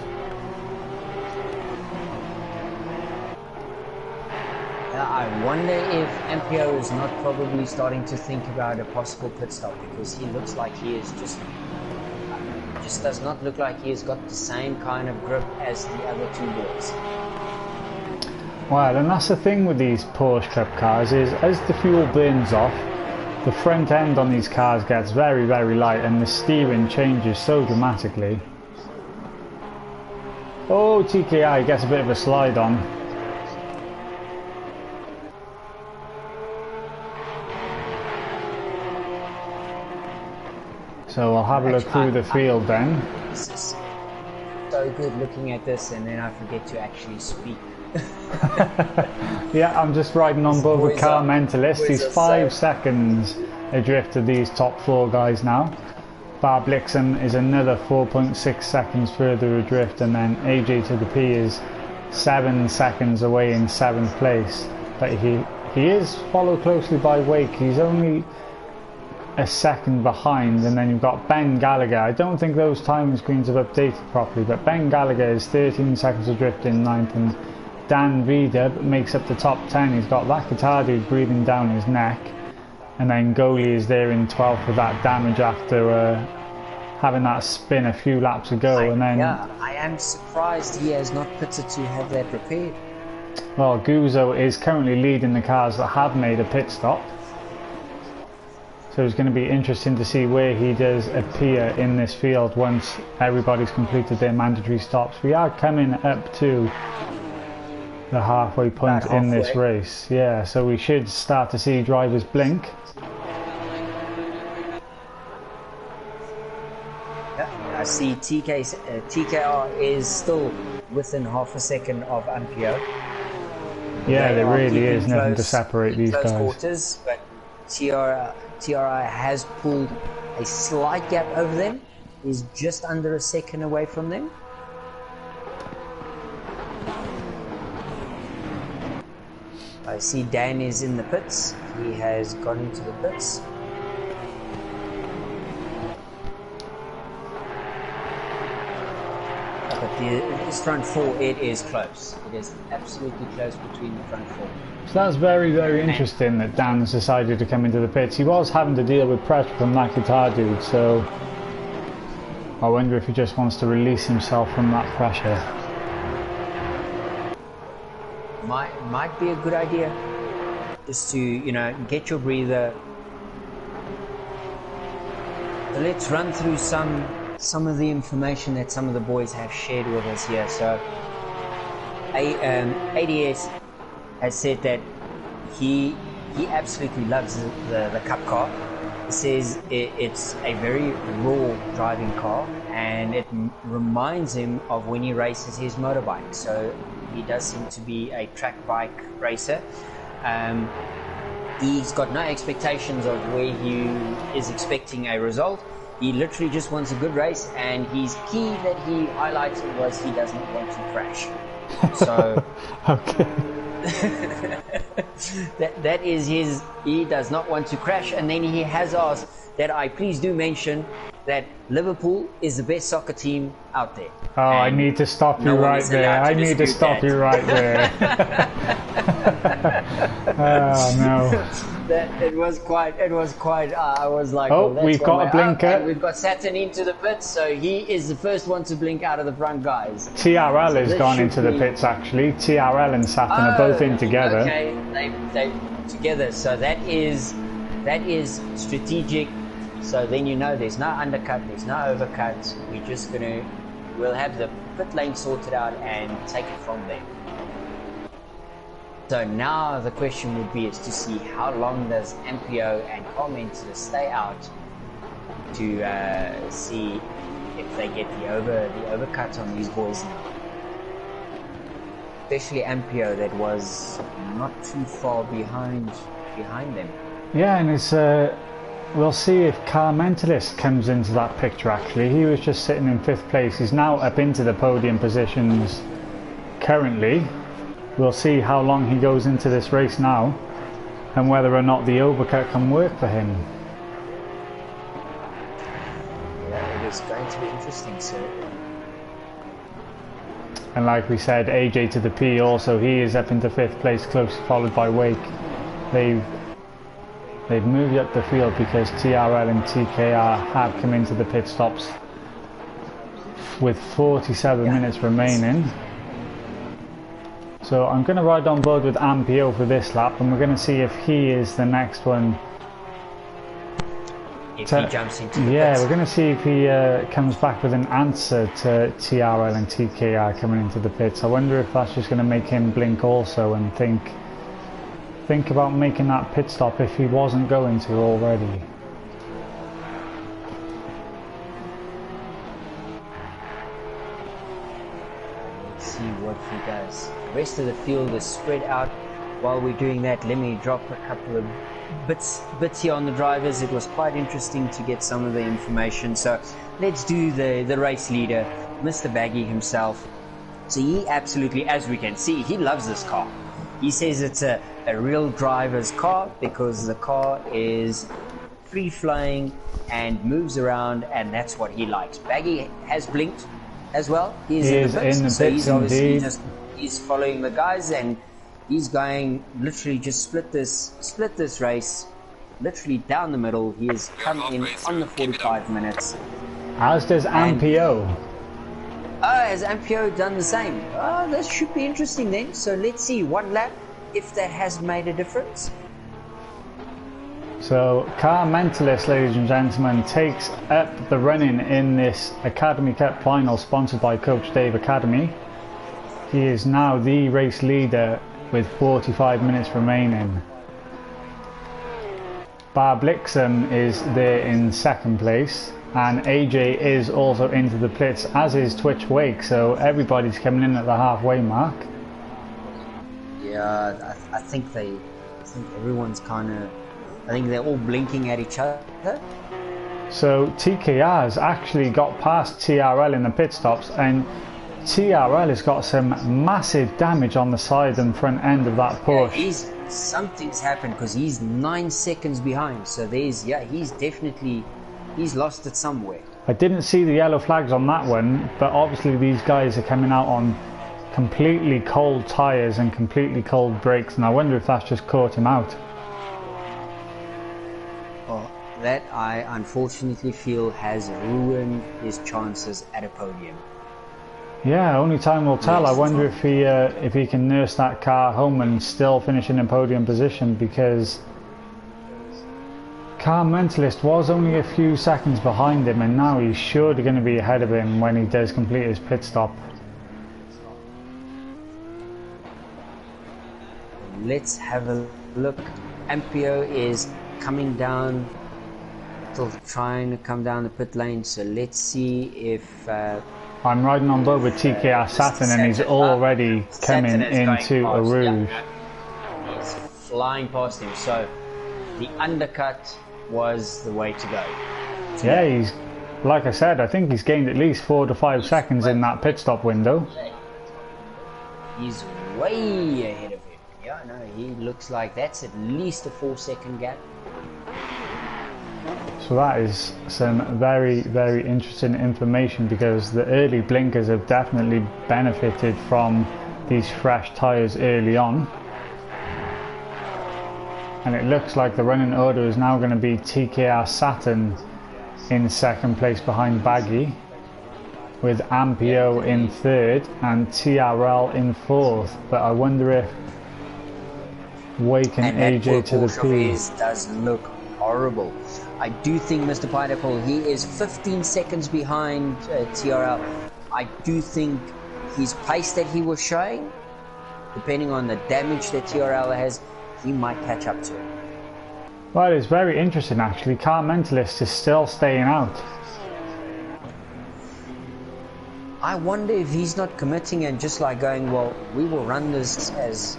I wonder if Ampio is not probably starting to think about a possible pit stop, because he looks like he is just does not look like he has got the same kind of grip as the other two boys. Well, and that's the thing with these Porsche Cup cars, is as the fuel burns off, the front end on these cars gets very, very light, and the steering changes so dramatically. Oh, TKI gets a bit of a slide on. So we'll have a look through the field then. This is so good looking at this, and then I forget to actually speak. Yeah, I'm just riding on board with Car Mentalist. He's 5 seconds adrift of these top 4 guys now. Bar Blixen is another 4.6 seconds further adrift, and then AJ to the P is 7 seconds away in 7th place. But he is followed closely by Wake. He's only a second behind, and then you've got Ben Gallagher. I don't think those time screens have updated properly, but Ben Gallagher is 13 seconds adrift in 9th, and Dan Vida makes up the top 10. He's got that guitar dude breathing down his neck, and then Goalie is there in 12th with that damage after having that spin a few laps ago. And then I am surprised he has not pitted to have that repaired. Well, Guzzo is currently leading the cars that have made a pit stop. So it's going to be interesting to see where he does appear in this field once everybody's completed their mandatory stops. We are coming up to the halfway point in this race. Yeah, so we should start to see drivers blink. Yeah, I see TKR is still within half a second of Ampio. Yeah, there really is nothing to separate these guys. Quarters, but TRI has pulled a slight gap over them. He's just under a second away from them. I see Dan is in the pits. He has gone into the pits. But this front 4, it is close. It is absolutely close between the front 4. So that's very, very interesting that Dan's decided to come into the pits. He was having to deal with pressure from that guitar dude, so I wonder if he just wants to release himself from that pressure. Might be a good idea, just to, you know, get your breather. So let's run through some of the information that some of the boys have shared with us here. So ADS has said that he absolutely loves the Cup car. He says it's a very raw driving car, and it reminds him of when he races his motorbike. So he does seem to be a track bike racer. He's got no expectations of where he is expecting a result. He literally just wants a good race, and his key that he highlighted was he does not want to crash. So Okay. that is his. He does not want to crash, and then he has asked that I please do mention that Liverpool is the best soccer team out there. Oh, I need to stop you right there. I need to stop you right there. Oh no. It was quite. I was like, Oh, well, that's we've got a blinker. and we've got Saturn into the pits, so he is the first one to blink out of the front, guys. TRL has this gone should into the be- pits actually. TRL and Saturn are both in together. Okay, they together. So that is strategic. So then you know there's no undercut, there's no overcut. We'll have the pit lane sorted out and take it from there. So now the question would be is to see how long does Ampio and Carmentis stay out to see if they get the overcut on these boys now. Especially Ampio, that was not too far behind them. Yeah, and it's we'll see if Carmentis comes into that picture actually. He was just sitting in 5th place. He's now up into the podium positions currently. We'll see how long he goes into this race now and whether or not the overcut can work for him. Yeah, it is going to be interesting, sir. And like we said, AJ to the P also, he is up into 5th place, closely followed by Wake. They've moved up the field because TRL and TKR have come into the pit stops with 47 minutes remaining. So I'm going to ride on board with Ampio for this lap, and we're going to see if he is the next one. If he jumps into the yeah, pits. we're going to see if he comes back with an answer to TRL and TKR coming into the pits. I wonder if that's just going to make him blink also and think about making that pit stop if he wasn't going to already. Let's see what he does. The rest of the field is spread out. While we're doing that, let me drop a couple of bits here on the drivers. It was quite interesting to get some of the information. So let's do the race leader, Mr. Baggy himself. So he absolutely, as we can see, he loves this car. He says it's a real driver's car because the car is free-flowing and moves around, and that's what he likes. Baggy has blinked as well. He's in the pits, so he's obviously he's following the guys, and he's going literally just split this race literally down the middle. He has come in on the 45 minutes. As does Ampio. Has Ampio done the same? That should be interesting then. So let's see one lap if that has made a difference. So Carmentis, ladies and gentlemen, takes up the running in this Academy Cup final sponsored by Coach Dave Academy. He is now the race leader with 45 minutes remaining. Bar Blixen is there in 2nd place, and AJ is also into the pits, as is Twitch Wake, so everybody's coming in at the halfway mark. Yeah, I think everyone's I think they're all blinking at each other. So TKR has actually got past TRL in the pit stops, and TRL has got some massive damage on the side and front end of that Porsche. Yeah, something's happened because he's 9 seconds behind. So he's lost it somewhere. I didn't see the yellow flags on that one, but obviously these guys are coming out on completely cold tyres and completely cold brakes, and I wonder if that's just caught him out. Well, that I unfortunately feel has ruined his chances at a podium. Yeah, only time will tell. I wonder if he can nurse that car home and still finish in a podium position, because Carmentis was only a few seconds behind him, and now he's surely going to be ahead of him when he does complete his pit stop. Let's have a look. Ampio is coming down, still trying to come down the pit lane, so let's see if I'm riding on board with TKR Saturn, and he's already coming into a Rouge. Yeah. He's flying past him, so the undercut was the way to go. Yeah, he's, like I said, I think he's gained at least 4 to 5 seconds in that pit stop window. He's way ahead of him. Yeah, no, he looks like that's at least a 4-second gap. So that is some very, very interesting information, because the early blinkers have definitely benefited from these fresh tyres early on. And it looks like the running order is now going to be TKR Saturn in second place behind Baggy, with Ampio in third and TRL in fourth. But I wonder if Wake and AJ to the P does look horrible. I do think Mr. Pineapple, he is 15 seconds behind TRL. I do think his pace that he was showing, depending on the damage that TRL has, he might catch up to it. Well, it's very interesting actually. Car Mentalist is still staying out. I wonder if he's not committing and just like going, well, we will run this as,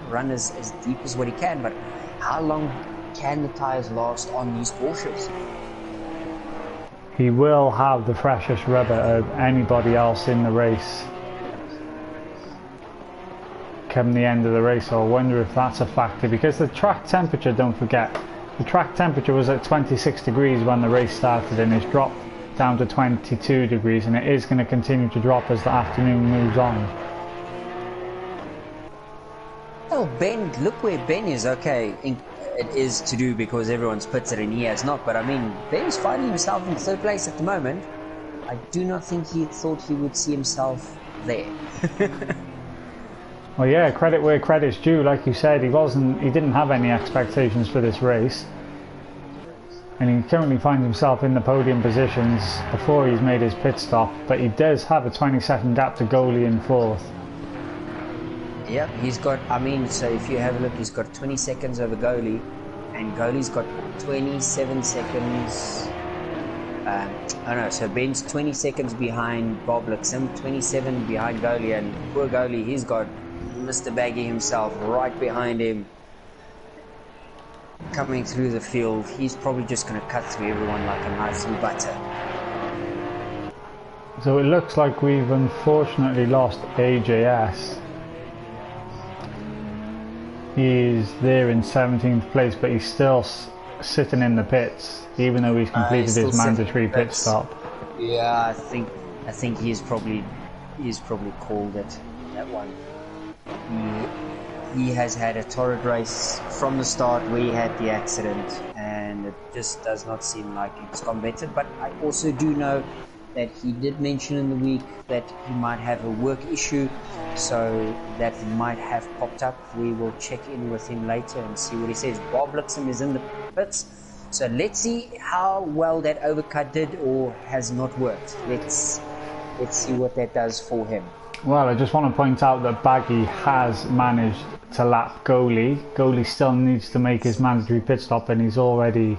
run as deep as what he can, but how long can the tires last on these Porsches? He will have the freshest rubber of anybody else in the race come the end of the race. So I wonder if that's a factor, because the track temperature, don't forget, the track temperature was at 26 degrees when the race started, and it's dropped down to 22 degrees, and it is going to continue to drop as the afternoon moves on. Oh, Ben, look where Ben is. Okay, it is to do because everyone's pits it and he has not, but I mean, Ben's finding himself in third place at the moment. I do not think he thought he would see himself there. Well, yeah, credit where credit's due. Like you said, he didn't have any expectations for this race, and he currently finds himself in the podium positions before he's made his pit stop, but he does have a 20-second gap to goalie in fourth. Yep, he's got, I mean, so if you have a look, he's got 20 seconds over goalie, and goalie's got 27 seconds. So Ben's 20 seconds behind Bob Luxem, 27 behind goalie, and poor goalie, he's got Mr. Baggy himself right behind him coming through the field. He's probably just going to cut through everyone like a knife through butter. So it looks like we've unfortunately lost AJS. He's there in 17th place, but he's still sitting in the pits, even though he's completed his mandatory pit stop. Yeah, I think he's probably called it, that one. He has had a torrid race from the start where he had the accident, and it just does not seem like it's gone better. But I also do know that he did mention in the week that he might have a work issue, so that might have popped up. We will check in with him later and see what he says. Bob Luxem is in the pits, so let's see how well that overcut did or has not worked. Let's see what that does for him. Well, I just want to point out that Baggy has managed to lap goalie. Goalie still needs to make his mandatory pit stop, and he's already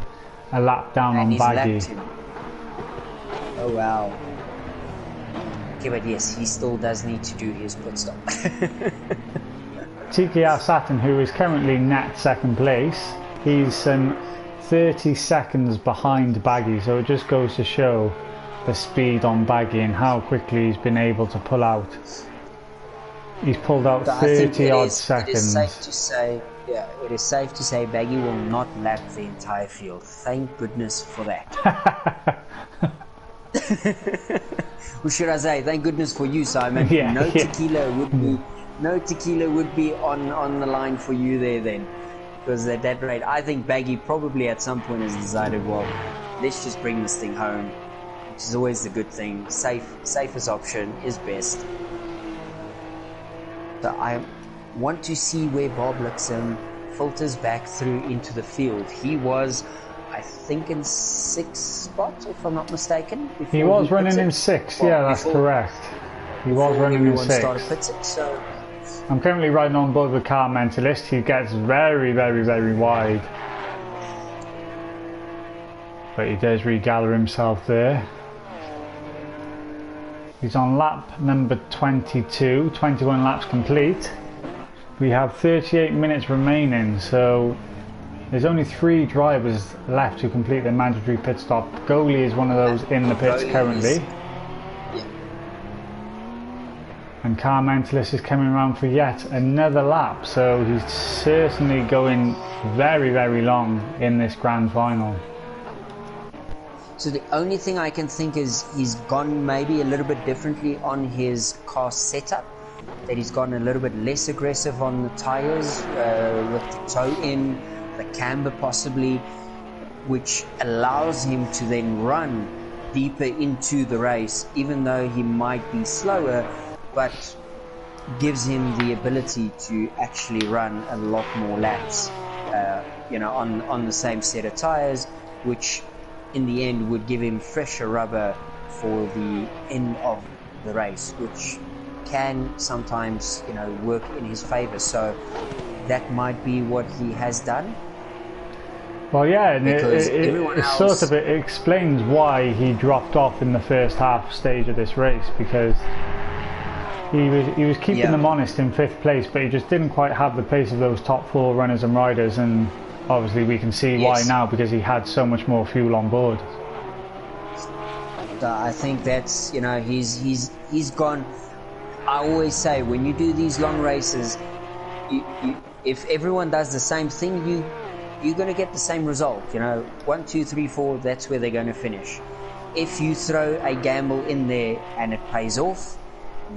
a lap down on Baggy. Oh wow. Okay, but yes, he still does need to do his pit stop. TKR Saturn, who is currently net second place, he's 30 seconds behind Baggy, so it just goes to show the speed on Baggy and how quickly he's been able to pull out. He's pulled out 30 odd seconds. It is safe to say, it is safe to say Baggy will not lap the entire field. Thank goodness for that. Or should I say, thank goodness for you, Simon. Tequila would be on the line for you there then. Because at that rate, I think Baggy probably at some point has decided, well, let's just bring this thing home, which is always the good thing. Safest option is best. So I want to see where Bob Luxem filters back through into the field. He was, I think, in 6th spot, if I'm not mistaken. He was running in 6th, yeah, that's correct. He was running in 6th. So I'm currently riding on board with Car Mentalist. He gets very, very, very wide, but he does regather himself there. He's on lap number 22, 21 laps complete. We have 38 minutes remaining, so there's only 3 drivers left to complete their mandatory pit stop. Goalie is one of those in the pits currently. And Car Mentalist is coming around for yet another lap, so he's certainly going very, very long in this grand final. So the only thing I can think is he's gone maybe a little bit differently on his car setup, that he's gone a little bit less aggressive on the tires with the toe in, the camber possibly, which allows him to then run deeper into the race, even though he might be slower, but gives him the ability to actually run a lot more laps, on the same set of tires, which in the end would give him fresher rubber for the end of the race, which can sometimes, work in his favor. So that might be what he has done. Well, yeah, and it explains why he dropped off in the first half stage of this race, because he was keeping them honest in 5th place, but he just didn't quite have the pace of those top 4 runners and riders, and obviously we can see why now, because he had so much more fuel on board. I think that's, he's gone. I always say, when you do these long races, if everyone does the same thing, you're going to get the same result. 1, 2, 3, 4, that's where they're going to finish. If you throw a gamble in there and it pays off,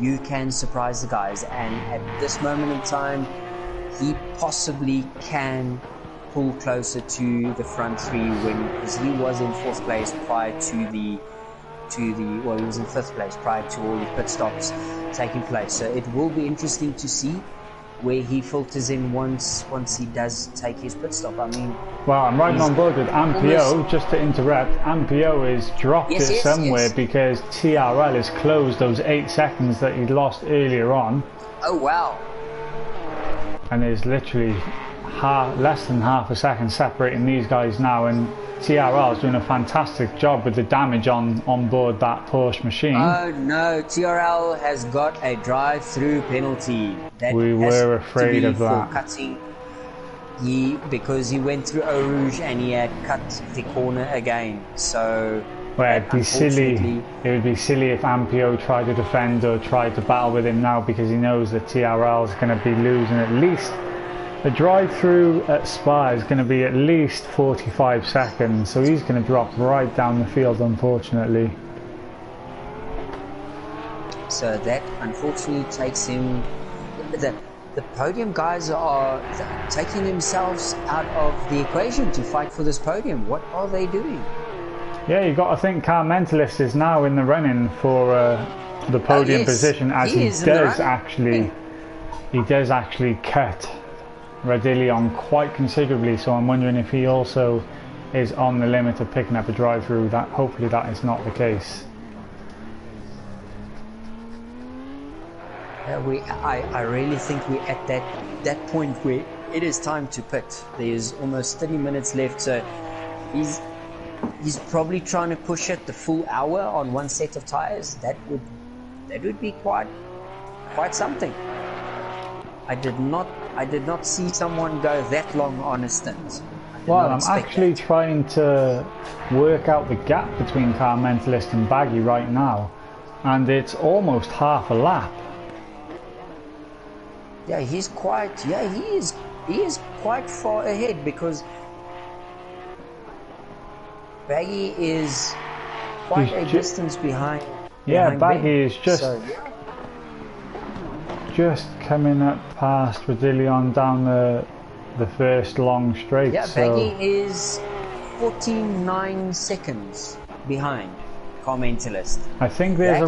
you can surprise the guys. And at this moment in time, he possibly can pull closer to the front 3 because he was in 4th place prior to the he was in 5th place prior to all the pit stops taking place. So it will be interesting to see where he filters in once he does take his pit stop. I mean, well, I'm riding on board with Ampio. Just to interrupt, Ampio has dropped it somewhere because TRL has closed those 8 seconds that he lost earlier on. Oh wow! And there's literally less than half a second separating these guys now, and TRL is doing a fantastic job with the damage on board that Porsche machine. Oh no, TRL has got a drive-through penalty. We were afraid of that. Cutting. Because he went through Eau Rouge and he had cut the corner again. So well, it'd be silly. It would be silly if Ampio tried to defend or tried to battle with him now, because he knows that TRL is going to be losing at least. The drive-through at Spa is going to be at least 45 seconds, so he's going to drop right down the field, unfortunately. So that unfortunately takes him. The podium guys are taking themselves out of the equation to fight for this podium. What are they doing? Yeah, you've got to think Car Mentalist is now in the running for the podium position, as he does actually cut Radillion quite considerably, so I'm wondering if he also is on the limit of picking up a drive-through. Hopefully that is not the case. I really think we're at that point where it is time to pit. There's almost 30 minutes left, so he's probably trying to push it the full hour on one set of tires. That would be quite something. I did not see someone go that long on a stint. Well, I'm actually trying to work out the gap between Car Mentalist and Baggy right now, and it's almost half a lap. Yeah, he is quite far ahead, because Baggy is quite a distance behind. Yeah, Baggy is just coming up past Radillion down the first long straight. Yeah, Baggy is 49 seconds behind Car Mentalist. I think there's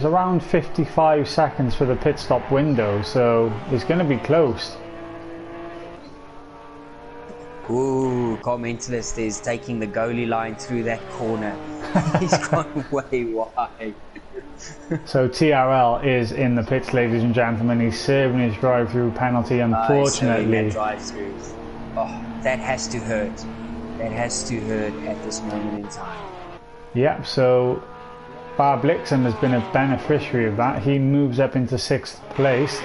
around 55 seconds for the pit stop window, so it's going to be close. Ooh, Car Mentalist is taking the goalie line through that corner. He's gone way wide. So TRL is in the pits, ladies and gentlemen. He's serving his drive-through penalty, unfortunately. That has to hurt. That has to hurt at this moment in time. Yep, so Bar Blixen has been a beneficiary of that. He moves up into 6th place.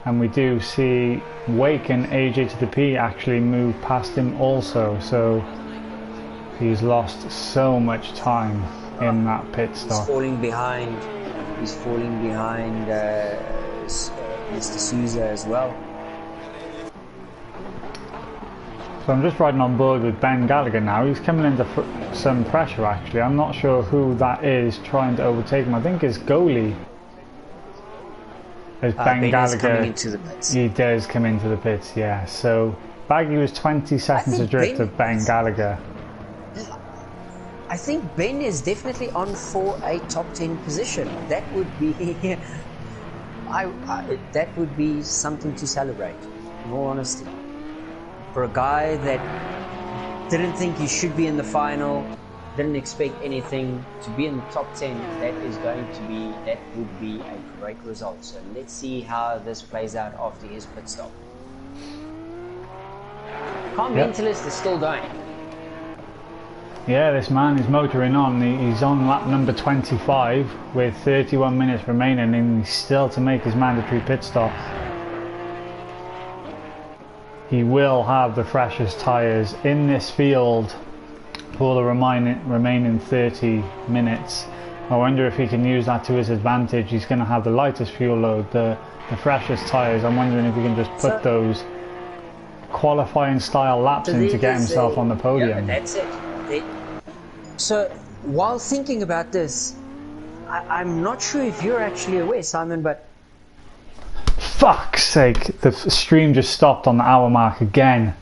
And we do see Wake and AJ to the P actually move past him also. So he's lost so much time in that pit stop. He's falling behind Mr. Souza as well. So I'm just riding on board with Ben Gallagher now. He's coming into some pressure actually. I'm not sure who that is trying to overtake him. I think it's goalie. as Ben Ben is Gallagher, coming into the pits. he does come into the pits, yeah. So Baggy was 20 seconds adrift of Ben Gallagher. I think Ben is definitely on for a top 10 position. That would be, that would be something to celebrate. In all honesty, for a guy that didn't think he should be in the final, didn't expect anything to be in the top 10, that would be a great result. So let's see how this plays out after his pit stop. Car Mentalist is still going. Yeah, this man is motoring on. He's on lap number 25 with 31 minutes remaining, and he's still to make his mandatory pit stop. He will have the freshest tyres in this field for the remaining 30 minutes. I wonder if he can use that to his advantage. He's going to have the lightest fuel load, the freshest tyres. I'm wondering if he can just put those qualifying style laps in to get himself on the podium. Yeah, that's it. So while thinking about this, I'm not sure if you're actually aware, Simon, but fuck's sake, the stream just stopped on the hour mark again.